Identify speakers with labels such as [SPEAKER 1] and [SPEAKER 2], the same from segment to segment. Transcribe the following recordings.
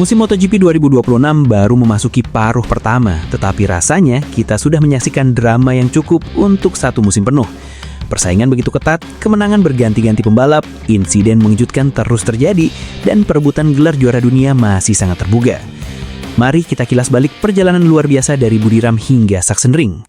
[SPEAKER 1] Musim MotoGP 2026 baru memasuki paruh pertama, tetapi rasanya kita sudah menyaksikan drama yang cukup untuk satu musim penuh. Persaingan begitu ketat, kemenangan berganti-ganti pembalap, insiden mengejutkan terus terjadi, dan perebutan gelar juara dunia masih sangat terbuka. Mari kita kilas balik perjalanan luar biasa dari Buriram hingga Sachsenring.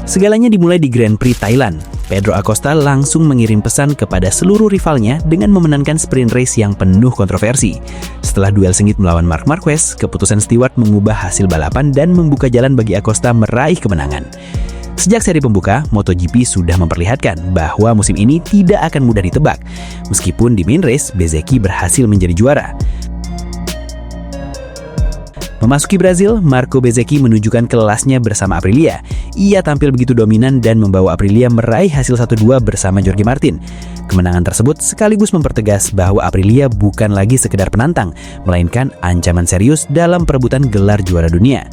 [SPEAKER 1] Segalanya dimulai di Grand Prix Thailand. Pedro Acosta langsung mengirim pesan kepada seluruh rivalnya dengan memenangkan sprint race yang penuh kontroversi. Setelah duel sengit melawan Marc Marquez, keputusan steward mengubah hasil balapan dan membuka jalan bagi Acosta meraih kemenangan. Sejak seri pembuka, MotoGP sudah memperlihatkan bahwa musim ini tidak akan mudah ditebak. Meskipun di main race, Bezzecchi berhasil menjadi juara. Memasuki Brazil, Marco Bezzecchi menunjukkan kelasnya bersama Aprilia. Ia tampil begitu dominan dan membawa Aprilia meraih hasil 1-2 bersama Jorge Martin. Kemenangan tersebut sekaligus mempertegas bahwa Aprilia bukan lagi sekedar penantang, melainkan ancaman serius dalam perebutan gelar juara dunia.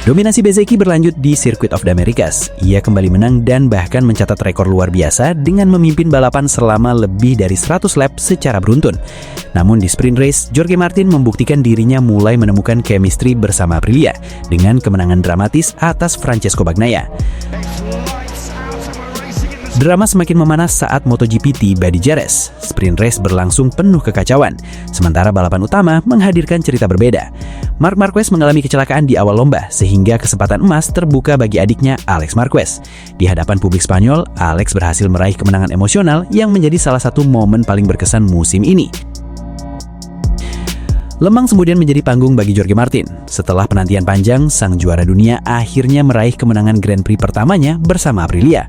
[SPEAKER 1] Dominasi Bezzecchi berlanjut di Circuit of the Americas. Ia kembali menang dan bahkan mencatat rekor luar biasa dengan memimpin balapan selama lebih dari 100 lap secara beruntun. Namun di sprint race, Jorge Martin membuktikan dirinya mulai menemukan chemistry bersama Aprilia dengan kemenangan dramatis atas Francesco Bagnaia. Drama semakin memanas saat MotoGP tiba di Jerez. Sprint race berlangsung penuh kekacauan, sementara balapan utama menghadirkan cerita berbeda. Marc Marquez mengalami kecelakaan di awal lomba, sehingga kesempatan emas terbuka bagi adiknya Alex Marquez. Di hadapan publik Spanyol, Alex berhasil meraih kemenangan emosional yang menjadi salah satu momen paling berkesan musim ini. Lemang kemudian menjadi panggung bagi Jorge Martin. Setelah penantian panjang, sang juara dunia akhirnya meraih kemenangan Grand Prix pertamanya bersama Aprilia.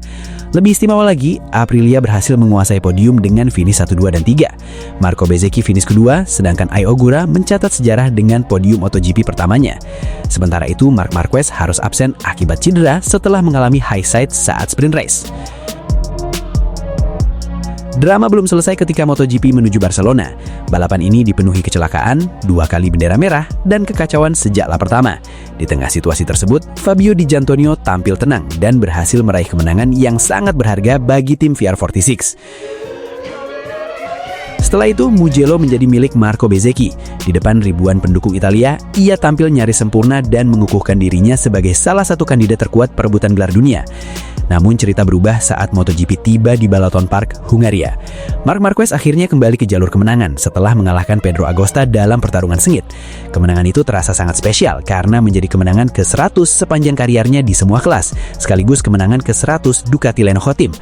[SPEAKER 1] Lebih istimewa lagi, Aprilia berhasil menguasai podium dengan finish 1, 2, dan 3. Marco Bezzecchi finish kedua, sedangkan Ai Ogura mencatat sejarah dengan podium MotoGP pertamanya. Sementara itu, Marc Marquez harus absen akibat cedera setelah mengalami high side saat sprint race. Drama belum selesai ketika MotoGP menuju Barcelona. Balapan ini dipenuhi kecelakaan, 2 kali bendera merah, dan kekacauan sejak lap pertama. Di tengah situasi tersebut, Fabio Di Giannantonio tampil tenang dan berhasil meraih kemenangan yang sangat berharga bagi tim VR46. Setelah itu, Mugello menjadi milik Marco Bezzecchi. Di depan ribuan pendukung Italia, ia tampil nyaris sempurna dan mengukuhkan dirinya sebagai salah satu kandidat terkuat perebutan gelar dunia. Namun cerita berubah saat MotoGP tiba di Balaton Park, Hungaria. Marc Marquez akhirnya kembali ke jalur kemenangan setelah mengalahkan Pedro Acosta dalam pertarungan sengit. Kemenangan itu terasa sangat spesial karena menjadi kemenangan ke-100 sepanjang karirnya di semua kelas, sekaligus kemenangan ke-100 Ducati Lenovo Team.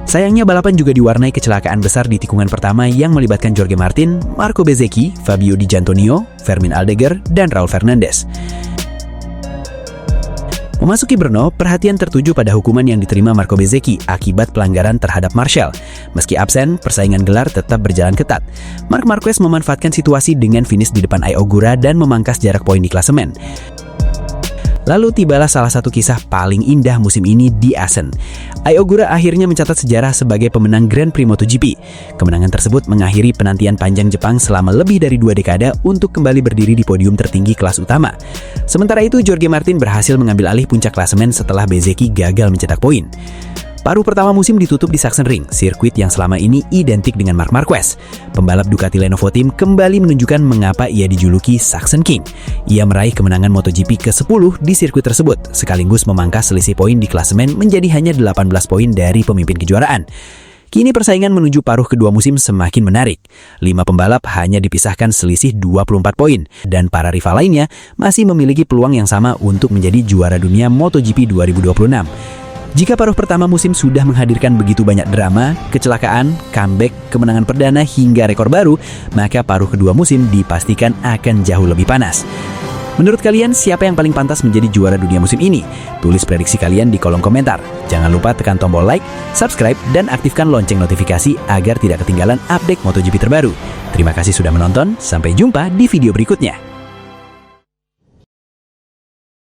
[SPEAKER 1] Sayangnya balapan juga diwarnai kecelakaan besar di tikungan pertama yang melibatkan Jorge Martin, Marco Bezzecchi, Fabio Di Giannantonio, Fermin Aldeguer, dan Raul Fernandez. Memasuki Brno, perhatian tertuju pada hukuman yang diterima Marco Bezzecchi akibat pelanggaran terhadap Marshall. Meski absen, persaingan gelar tetap berjalan ketat. Marc Marquez memanfaatkan situasi dengan finish di depan Ai Ogura dan memangkas jarak poin di klasemen. Lalu tibalah salah satu kisah paling indah musim ini di Assen. Ai Ogura akhirnya mencatat sejarah sebagai pemenang Grand Prix MotoGP. Kemenangan tersebut mengakhiri penantian panjang Jepang selama lebih dari 2 dekade untuk kembali berdiri di podium tertinggi kelas utama. Sementara itu, Jorge Martin berhasil mengambil alih puncak klasemen setelah Bezzecchi gagal mencetak poin. Paruh pertama musim ditutup di Sachsenring, sirkuit yang selama ini identik dengan Marc Marquez. Pembalap Ducati Lenovo Team kembali menunjukkan mengapa ia dijuluki Sachsen King. Ia meraih kemenangan MotoGP ke-10 di sirkuit tersebut, sekaligus memangkas selisih poin di klasemen menjadi hanya 18 poin dari pemimpin kejuaraan. Kini persaingan menuju paruh kedua musim semakin menarik. 5 pembalap hanya dipisahkan selisih 24 poin, dan para rival lainnya masih memiliki peluang yang sama untuk menjadi juara dunia MotoGP 2026. Jika paruh pertama musim sudah menghadirkan begitu banyak drama, kecelakaan, comeback, kemenangan perdana hingga rekor baru, maka paruh kedua musim dipastikan akan jauh lebih panas. Menurut kalian, siapa yang paling pantas menjadi juara dunia musim ini? Tulis prediksi kalian di kolom komentar. Jangan lupa tekan tombol like, subscribe, dan aktifkan lonceng notifikasi agar tidak ketinggalan update MotoGP terbaru. Terima kasih sudah menonton, sampai jumpa di video berikutnya.